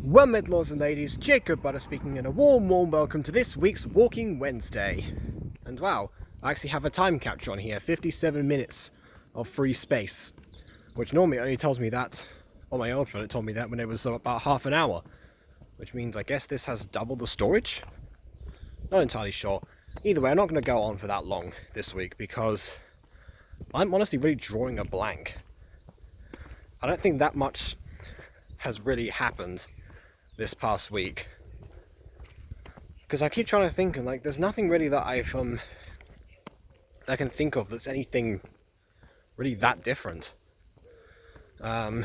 Well met, lords and ladies, Jacob Butter speaking, and a warm welcome to this week's Walking Wednesday. And wow, I actually have a time capture on here, 57 minutes of free space, which normally only tells me that, on my old phone it told me that when it was about half an hour, which means I guess this has double the storage? Not entirely sure. Either way, I'm not going to go on for that long this week because I'm honestly really drawing a blank. I don't think that much has really happened this past week, because I keep trying to think and there's nothing really that I can think of that's anything really that different. Yeah,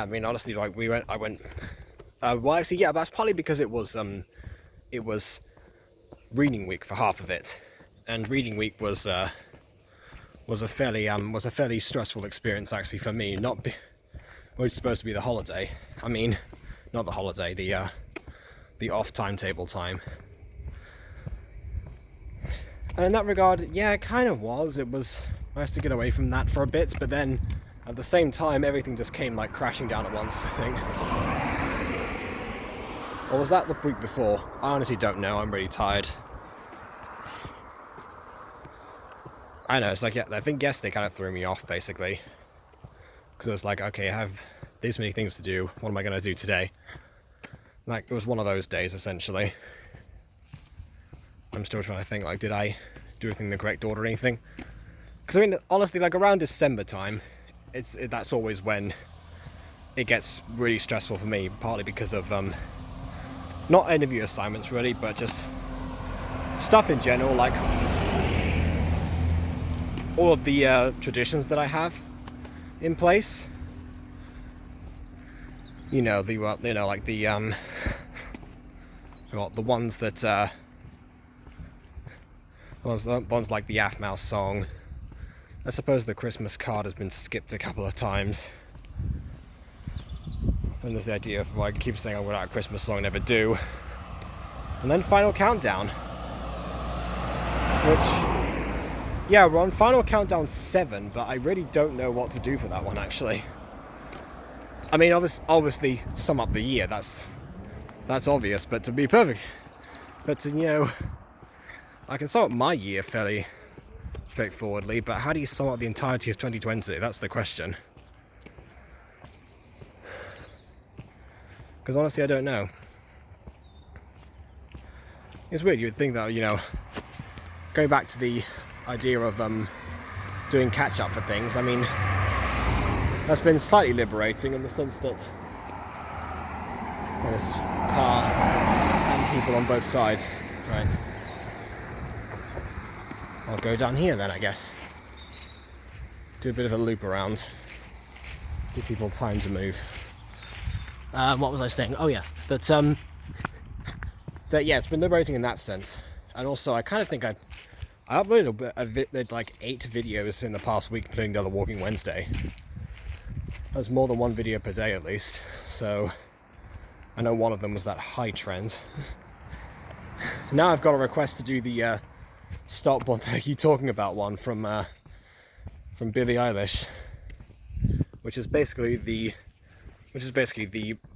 I mean honestly, well actually yeah, that's partly because it was reading week for half of it, and reading week was a fairly stressful experience actually for me. Well, it's supposed to be the holiday. I mean, not the holiday, the off timetable time. And in that regard, yeah, it kind of was. It was nice to get away from that for a bit, but then at the same time, everything just came crashing down at once, I think. Or was that the week before? I honestly don't know. I'm really tired. I know, it's yeah, I think yesterday kind of threw me off, basically. Because it was okay, I have this many things to do, what am I going to do today? It was one of those days, essentially. I'm still trying to think, did I do everything in the correct order or anything? Because, I mean, honestly, around December time, that's always when it gets really stressful for me, partly because of, not interview assignments, really, but just stuff in general, all of the traditions that I have in place, the ones that ones like the AFMAU song. I suppose the Christmas card has been skipped a couple of times, and there's the idea of I keep saying I'm going to a Christmas song, never do, and then Final Countdown, which. Yeah, we're on Final Countdown 7, but I really don't know what to do for that one, actually. I mean, obviously, sum up the year, that's obvious, but to be perfect, I can sum up my year fairly straightforwardly, but how do you sum up the entirety of 2020? That's the question. Because honestly, I don't know. It's weird, you would think that, going back to the idea of doing catch-up for things, I mean, that's been slightly liberating in the sense that there's car and people on both sides. Right, I'll go down here then, I guess. Do a bit of a loop around, give people time to move. What was I saying? Oh yeah, that yeah, it's been liberating in that sense, and also I kind of think I uploaded 8 videos in the past week, including the other Walking Wednesday. That's more than one video per day at least, so I know one of them was that high trend. Now I've got a request to do the Stop What Are You Talking About one from Billie Eilish, which is basically the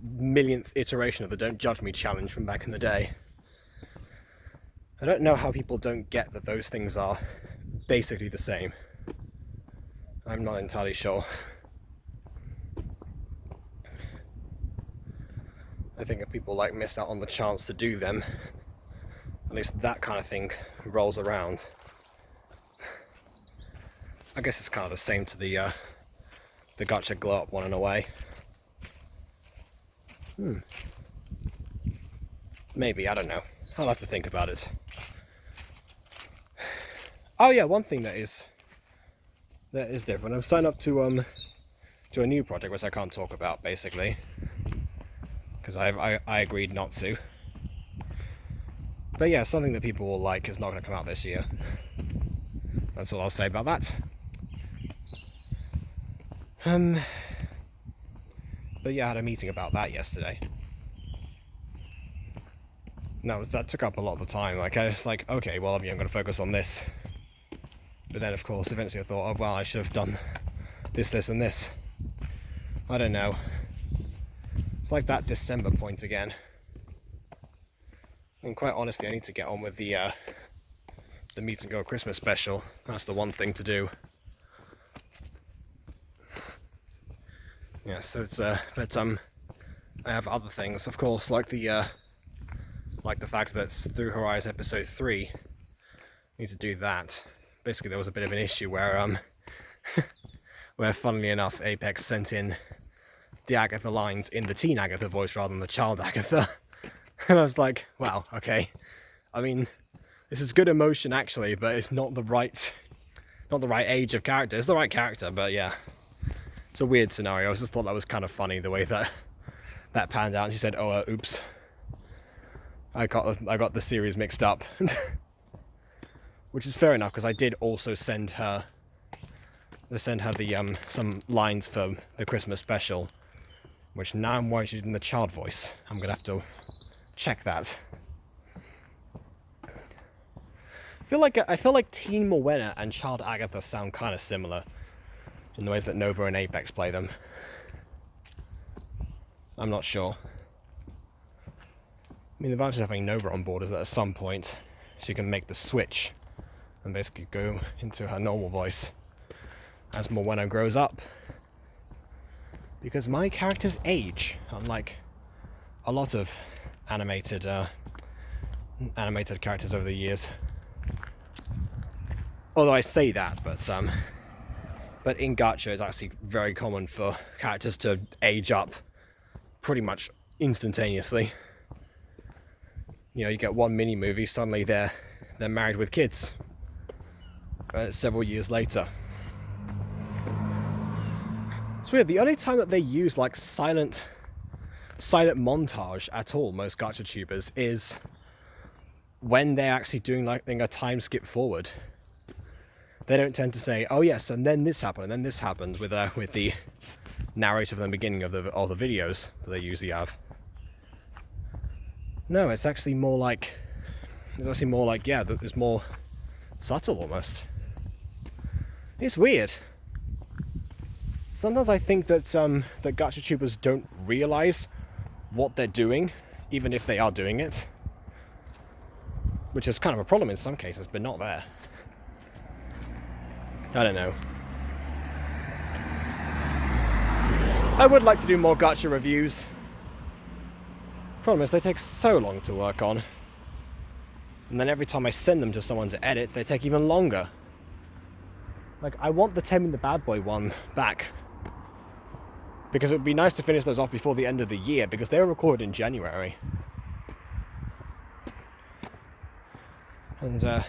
millionth iteration of the Don't Judge Me challenge from back in the day. I don't know how people don't get that those things are basically the same. I'm not entirely sure. I think if people miss out on the chance to do them, at least that kind of thing rolls around. I guess it's kind of the same to the gotcha glow up one in a way. Maybe, I don't know. I'll have to think about it. Oh yeah, one thing that is different. I've signed up to a new project which I can't talk about, basically, because I agreed not to. But yeah, something that people will like is not going to come out this year. That's all I'll say about that. But yeah, I had a meeting about that yesterday. No, that took up a lot of the time. I was okay, well, I'm going to focus on this. But then, of course, eventually I thought, oh, well, I should have done this, and this. I don't know. It's like that December point again. And quite honestly, I need to get on with the Meet and Go Christmas special. That's the one thing to do. Yeah, so it's but I have other things, of course, like the fact that Through Horizon episode 3. I need to do that. Basically, there was a bit of an issue where where, funnily enough, Apex sent in the Agatha lines in the teen Agatha voice rather than the child Agatha. And I was like, wow, okay. I mean, this is good emotion actually, but it's not the right age of character. It's the right character, but yeah. It's a weird scenario. I just thought that was kind of funny, the way that panned out. And she said, oh, oops. I got the series mixed up. Which is fair enough, because I did also send her the some lines for the Christmas special, which now I'm worried she's in the child voice. I'm gonna have to check that. I feel like Teen Morwenna and Child Agatha sound kind of similar in the ways that Nova and Apex play them. I'm not sure. I mean, the advantage of having Nova on board is that at some point she can make the switch and basically go into her normal voice as Morwenna grows up. Because my characters age, unlike a lot of animated characters over the years. Although I say that, but in Gacha it's actually very common for characters to age up pretty much instantaneously. You know, you get one mini movie, suddenly they're married with kids several years later. It's weird. The only time that they use like silent montage at all, most Gacha tubers, is when they're actually doing like a time skip forward. They don't tend to say, "Oh yes, and then this happened, and then this happened," with the narrator from the beginning of the videos that they usually have. No, it's actually more like yeah, it's more subtle almost. It's weird. Sometimes I think that that Gacha tubers don't realize what they're doing, even if they are doing it, which is kind of a problem in some cases, but not there. I don't know. I would like to do more Gacha reviews. Problem is, they take so long to work on. And then every time I send them to someone to edit, they take even longer. Like, I want the Taming the Bad Boy one back. Because it would be nice to finish those off before the end of the year, because they were recorded in January. And,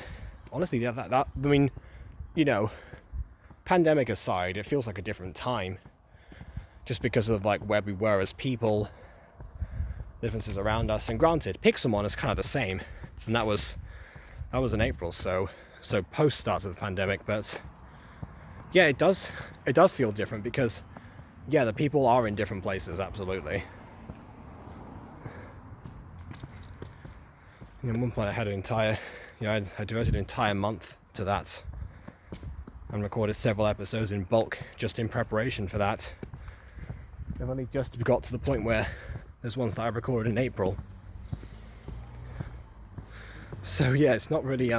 honestly, that I mean, you know, pandemic aside, it feels like a different time. Just because of, like, where we were as people, differences around us. And granted, Pixelmon is kind of the same. And that was in April, so post start of the pandemic, but yeah, it does feel different because yeah, the people are in different places, absolutely. And at one point I had I devoted an entire month to that and recorded several episodes in bulk just in preparation for that. I've only just got to the point where there's ones that I recorded in April. So yeah, it's not really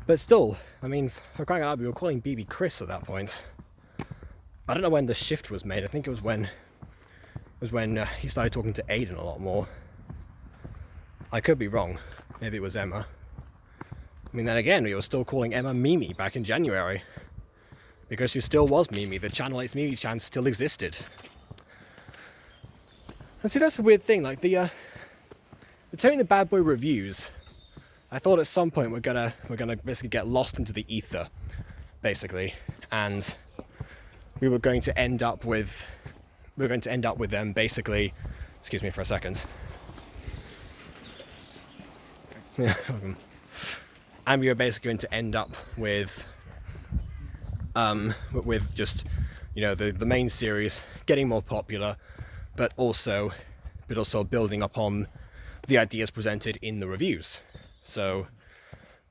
but still, I mean, for crying out loud, we were calling BB Chris at that point. I don't know when the shift was made. I think it was when he started talking to Aiden a lot more. I could be wrong. Maybe it was Emma. I mean, then again, we were still calling Emma Mimi back in January. Because she still was Mimi. The Channel 8's Mimi-chan still existed. And see, that's a weird thing. Like, the Taming the Bad Boy reviews, I thought at some point we're gonna basically get lost into the ether, basically, and we were going to end up with them basically. Excuse me for a second. And we were basically going to end up with just, you know, the main series getting more popular, but also building upon the ideas presented in the reviews. So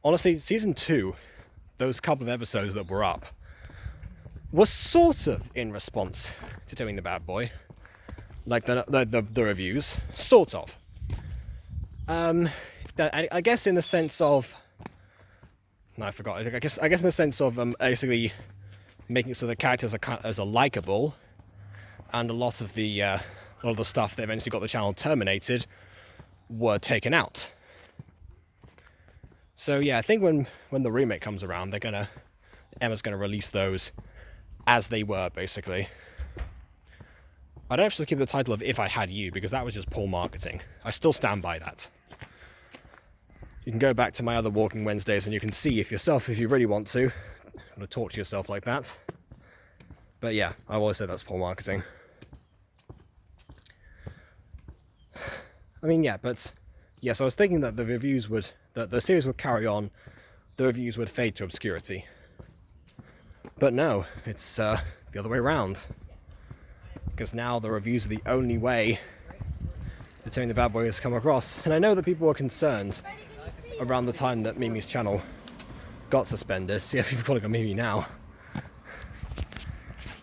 honestly, season 2, those couple of episodes that were up, was sort of in response to doing the bad boy, like the reviews, sort of. I guess in the sense of, no, I forgot. I guess in the sense of basically making it so the characters are likable, and a lot of the stuff that eventually got the channel terminated were taken out. So yeah, I think when the remake comes around, Emma's gonna release those as they were, basically. I don't actually keep the title of If I Had You, because that was just poor marketing. I still stand by that. You can go back to my other Walking Wednesdays and you can see if you really want to talk to yourself like that. But yeah, I always say that's poor marketing. I mean, yeah, but yes, I was thinking that the series would carry on, the reviews would fade to obscurity. But no, it's the other way around. Because now the reviews are the only way that Tony the Bad Boy has come across. And I know that people were concerned around the time that Mimi's channel got suspended. See, people calling her Mimi now.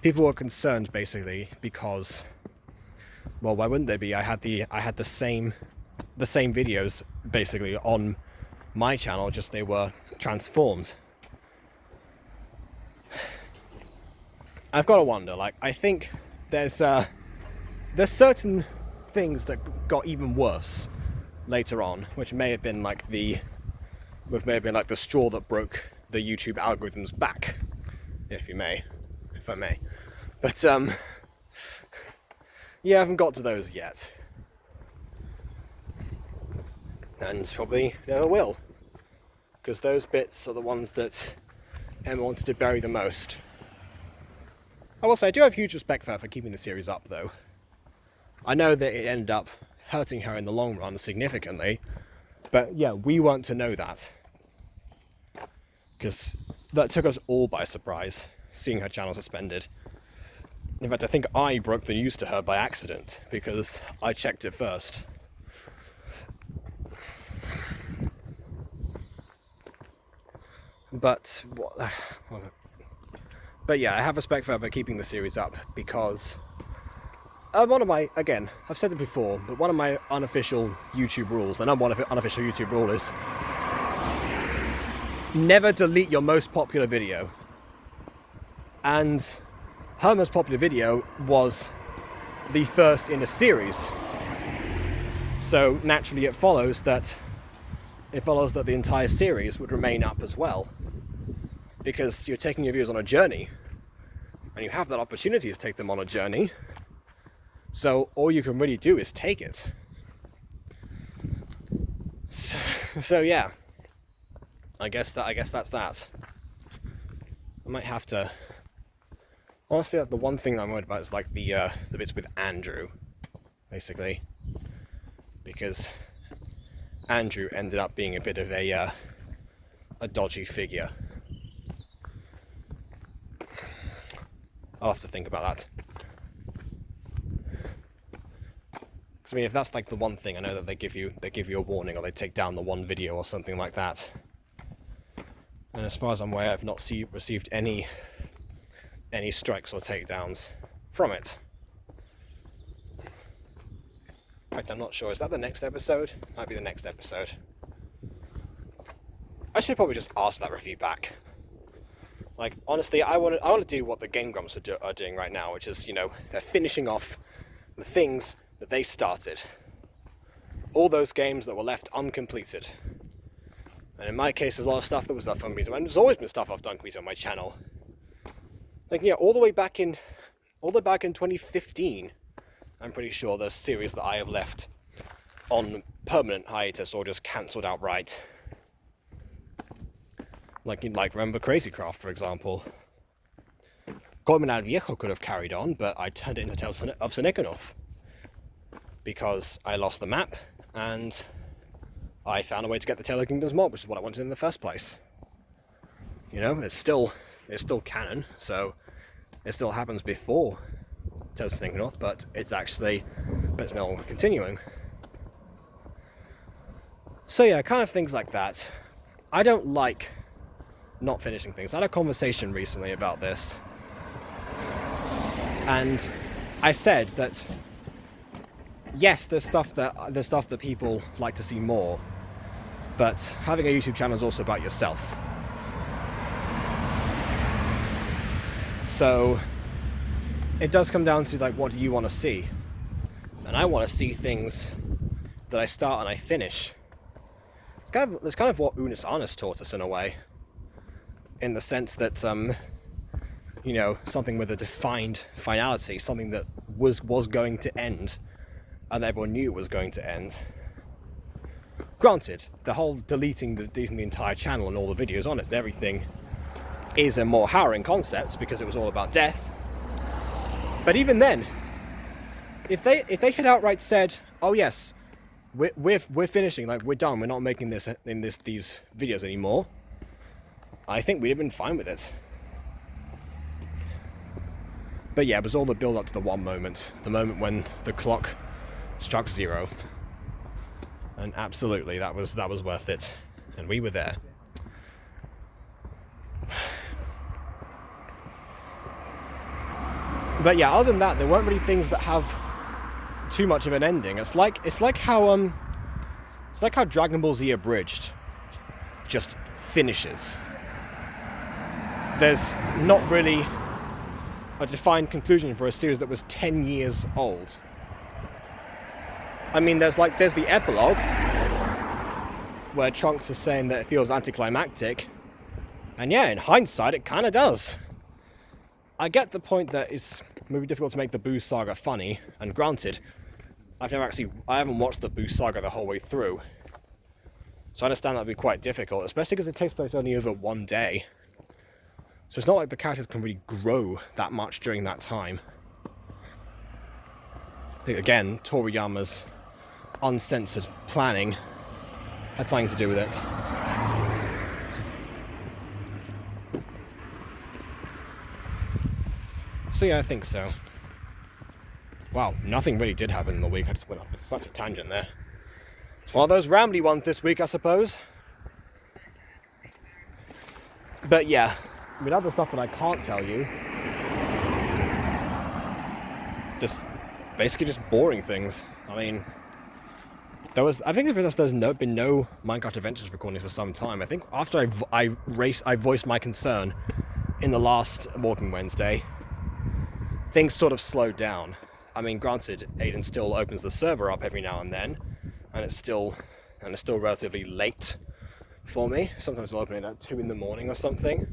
People were concerned basically because, well, why wouldn't they be? I had the same videos basically on my channel, just they were transformed. I've got to wonder, like, I think there's certain things that got even worse later on, which may have been like the straw that broke the YouTube algorithm's back, if I may. But yeah, I haven't got to those yet, and probably never will, because those bits are the ones that Emma wanted to bury the most. I will say I do have huge respect for her for keeping the series up, though. I know that it ended up hurting her in the long run significantly, but yeah, we weren't to know that, because that took us all by surprise, seeing her channel suspended. In fact, I think I broke the news to her by accident, because I checked it first. But yeah, I have respect for her for keeping the series up, because one of my, again, I've said it before, but one of my unofficial YouTube rules, the number one unofficial YouTube rule is never delete your most popular video. And her most popular video was the first in a series. So naturally it follows that the entire series would remain up as well. Because you're taking your viewers on a journey, and you have that opportunity to take them on a journey. So all you can really do is take it. So yeah, I guess that's that. I might have to. Honestly, the one thing that I'm worried about is like the bits with Andrew, basically, because Andrew ended up being a bit of a dodgy figure. I'll have to think about that. Because I mean, if that's like the one thing, I know that they give you a warning, or they take down the one video or something like that. And as far as I'm aware, I've not received any strikes or takedowns from it. In fact, I'm not sure. Is that the next episode? Might be the next episode. I should probably just ask that review back. Like, honestly, I want to do what the Game Grumps are doing right now, which is, they're finishing off the things that they started. All those games that were left uncompleted. And in my case, there's a lot of stuff that was left uncompleted. And there's always been stuff I've done completed on my channel. Like, yeah, all the way back in 2015, I'm pretty sure there's series that I have left on permanent hiatus or just cancelled outright. Like remember Crazy Craft, for example. Colmenar Viejo could have carried on, but I turned it into Tales of Senecanorth because I lost the map and I found a way to get the Taylor Kingdoms mob, which is what I wanted in the first place. It's still canon, so it still happens before Tales of Senecanorth, but it's no longer continuing. So yeah, kind of things like that. I don't like not finishing things. I had a conversation recently about this And I said that yes, there's stuff that people like to see more, but having a YouTube channel is also about yourself. So it does come down to like, what do you want to see? And I want to see things that I start and I finish. That's kind of what Unis Arnis taught us in a way, in the sense that you know, something with a defined finality, something that was going to end, and everyone knew it was going to end. Granted, the whole deleting the entire channel and all the videos on it and everything is a more harrowing concept because it was all about death. But even then, if they had outright said, "Oh yes, we're finishing, like we're done, we're not making these videos anymore," I think we'd have been fine with it. But yeah, it was all the build up to the one moment, the moment when the clock struck 0, and absolutely that was worth it, and we were there. But yeah, other than that, there weren't really things that have too much of an ending. It's like how Dragon Ball Z Abridged just finishes. There's not really a defined conclusion for a series that was 10 years old. I mean, there's the epilogue where Trunks is saying that it feels anticlimactic, and yeah, in hindsight, it kind of does. I get the point that it's maybe difficult to make the Boo saga funny, and granted, I haven't watched the Boo saga the whole way through, so I understand that would be quite difficult, especially because it takes place only over one day. So it's not like the characters can really grow that much during that time. I think, again, Toriyama's uncensored planning had something to do with it. So yeah, I think so. Wow, nothing really did happen in the week. I just went off on such a tangent there. It's one of those rambly ones this week, I suppose. But yeah, I mean, other stuff that I can't tell you. Just basically just boring things. I mean, I think there's been no Minecraft Adventures recordings for some time. I think after I voiced my concern in the last Walking Wednesday, things sort of slowed down. I mean, granted, Aiden still opens the server up every now and then, and it's still relatively late for me. Sometimes I'll open it at 2 in the morning or something,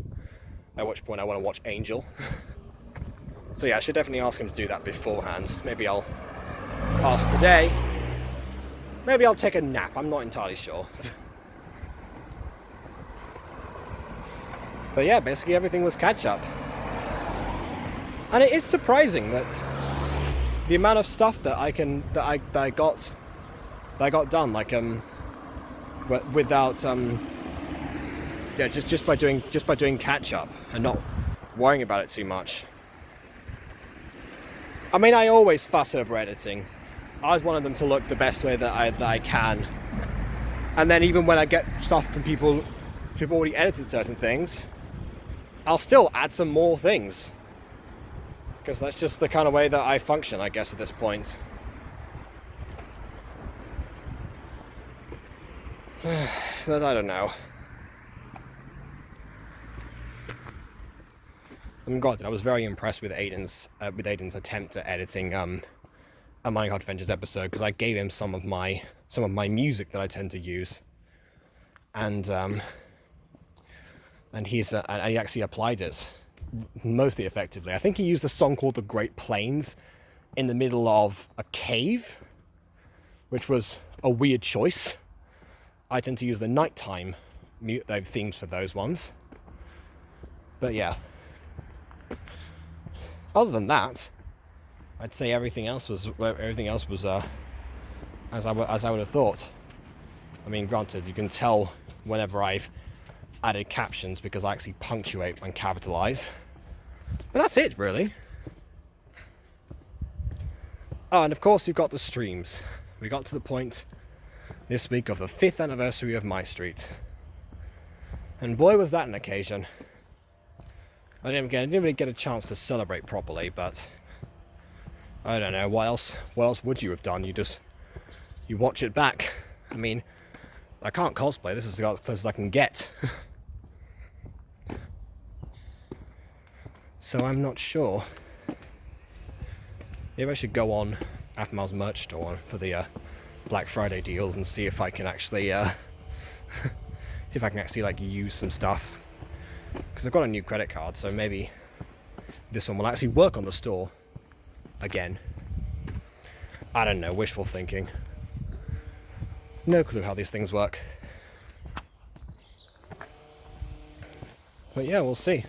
at which point I want to watch Angel. So yeah, I should definitely ask him to do that beforehand. Maybe I'll ask today. Maybe I'll take a nap, I'm not entirely sure. But yeah, basically everything was catch up. And it is surprising that the amount of stuff that I got done, like without yeah, just by doing catch up and not worrying about it too much. I mean, I always fuss over editing. I always wanted them to look the best way that I can. And then even when I get stuff from people who've already edited certain things, I'll still add some more things. Because that's just the kind of way that I function, I guess, at this point. But I don't know. I'm granted, I was very impressed with Aiden's attempt at editing a Minecraft Adventures episode, because I gave him some of my music that I tend to use, and he actually applied it mostly effectively. I think he used a song called The Great Plains in the middle of a cave, which was a weird choice. I tend to use the nighttime themes for those ones. But yeah. Other than that, I'd say everything else was as I would have thought. I mean, granted, you can tell whenever I've added captions because I actually punctuate and capitalize. But that's it, really. Oh, and of course you've got the streams. We got to the point this week of the 5th anniversary of MyStreet's. And boy, was that an occasion. I didn't really get a chance to celebrate properly, but I don't know, what else would you have done? You watch it back. I mean, I can't cosplay, this is the closest I can get. So I'm not sure. Maybe I should go on Aftermath's merch store for the Black Friday deals and see if I can actually like use some stuff. Because I've got a new credit card, so maybe this one will actually work on the store again. I don't know, wishful thinking. No clue how these things work. But yeah, we'll see.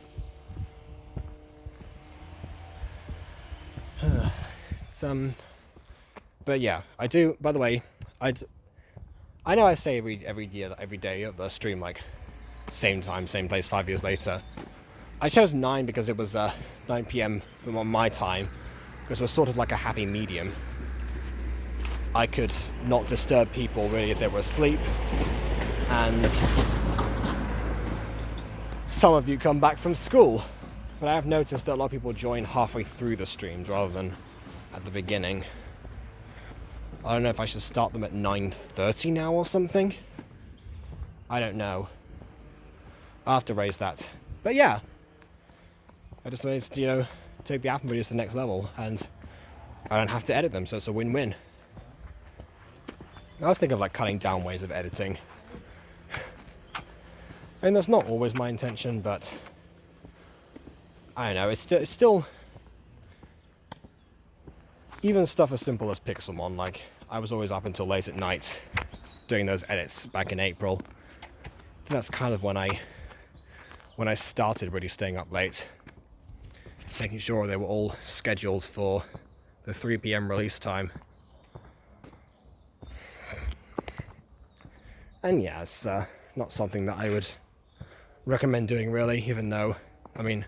But yeah, I do. By the way, I know I say every day of the stream, like same time, same place, 5 years later. I chose 9 because it was 9 p.m. from my time, because it was sort of like a happy medium. I could not disturb people really if they were asleep, and some of you come back from school. But I have noticed that a lot of people join halfway through the streams rather than at the beginning. I don't know if I should start them at 9:30 now or something. I don't know. I'll have to raise that. But yeah, I just wanted to, take the Apple videos to the next level, and I don't have to edit them, so it's a win-win. I was thinking of like cutting down ways of editing. I mean, that's not always my intention, but I don't know, it's still even stuff as simple as Pixelmon. Like, I was always up until late at night doing those edits back in April. That's kind of when I started really staying up late, making sure they were all scheduled for the 3 p.m. release time. And yeah, it's not something that I would recommend doing really, even though, I mean,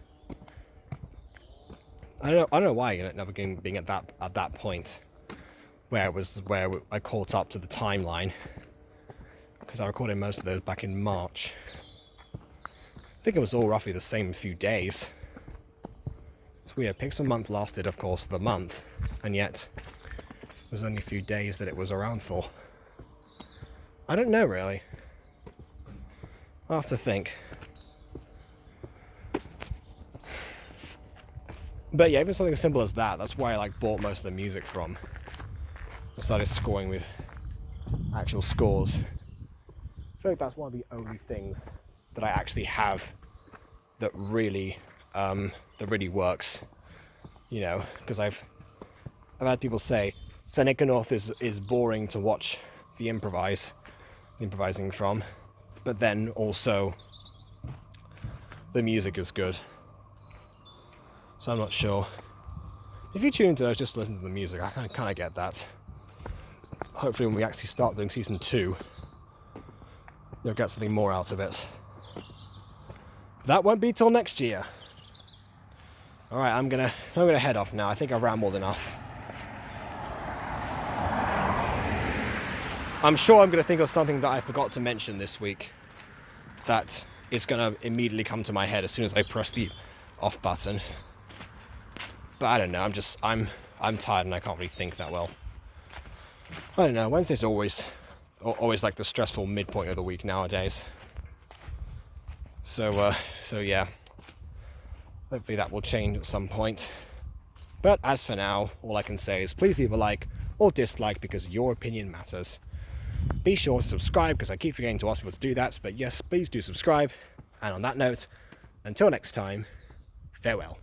I don't know why I ended up being at that point where I caught up to the timeline, because I recorded most of those back in March. I think it was all roughly the same few days. So weird. Pixel month lasted, of course, the month, and yet it was only a few days that it was around for. I don't know really. I'll have to think. But yeah, even something as simple as that's where I bought most of the music from. I started scoring with actual scores. I feel like that's one of the only things that I actually have that really works. Because I've had people say Seneca North is boring to watch the improvising from, but then also the music is good. So I'm not sure. If you tune into those just to listen to the music, I kind of get that. Hopefully when we actually start doing season 2, you'll get something more out of it. That won't be till next year. Alright, I'm gonna head off now. I think I've rambled enough. I'm sure I'm gonna think of something that I forgot to mention this week that is gonna immediately come to my head as soon as I press the off button. But I don't know, I'm tired and I can't really think that well. I don't know, Wednesday's always like the stressful midpoint of the week nowadays. So yeah. Hopefully that will change at some point. But as for now, all I can say is please leave a like or dislike, because your opinion matters. Be sure to subscribe, because I keep forgetting to ask people to do that, but yes, please do subscribe. And on that note, until next time, farewell.